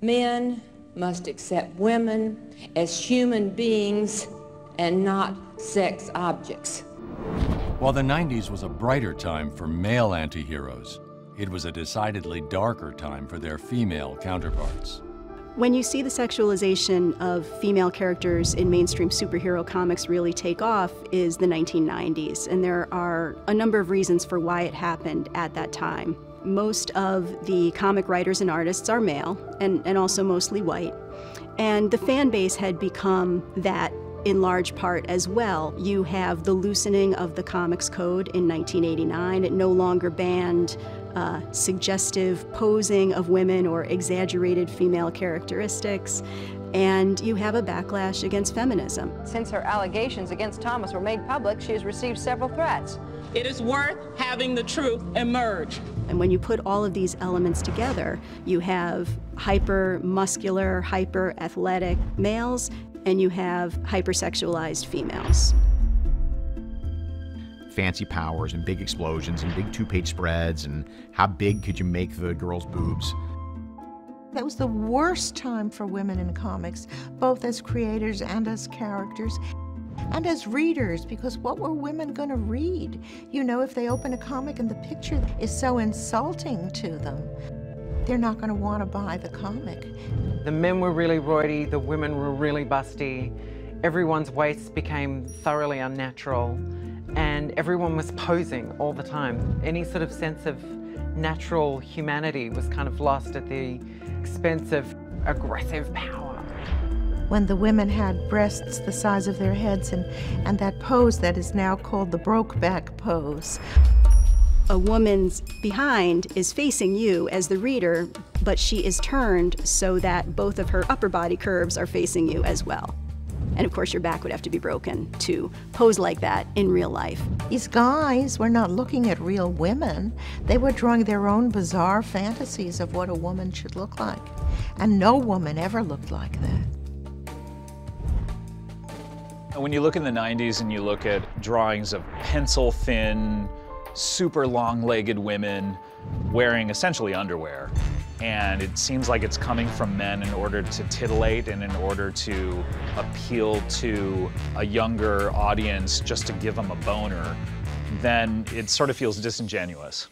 Men must accept women as human beings and not sex objects. While the 90s was a brighter time for male anti-heroes, it was a decidedly darker time for their female counterparts. When you see the sexualization of female characters in mainstream superhero comics really take off is the 1990s, and there are a number of reasons for why it happened at that time. Most of the comic writers and artists are male, and also mostly white, and the fan base had become that in large part as well. You have the loosening of the comics code in 1989. It no longer banned suggestive posing of women or exaggerated female characteristics, and you have a backlash against feminism. Since her allegations against Thomas were made public, she has received several threats. It is worth having the truth emerge. And when you put all of these elements together, you have hyper-muscular, hyper-athletic males, and you have hypersexualized females. Fancy powers and big explosions and big two-page spreads, and how big could you make the girls' boobs? That was the worst time for women in comics, both as creators and as characters, and as readers, because what were women going to read? You know, if they open a comic and the picture is so insulting to them, they're not going to want to buy the comic. The men were really roidy, the women were really busty, everyone's waists became thoroughly unnatural, and everyone was posing all the time. Any sort of sense of natural humanity was kind of lost at the expense of aggressive power. When the women had breasts the size of their heads and that pose that is now called the Brokeback pose. A woman's behind is facing you as the reader, but she is turned so that both of her upper body curves are facing you as well. And of course your back would have to be broken to pose like that in real life. These guys were not looking at real women. They were drawing their own bizarre fantasies of what a woman should look like. And no woman ever looked like that. When you look in the 90s and you look at drawings of pencil-thin, super long-legged women wearing essentially underwear, and it seems like it's coming from men in order to titillate and in order to appeal to a younger audience just to give them a boner, then it sort of feels disingenuous.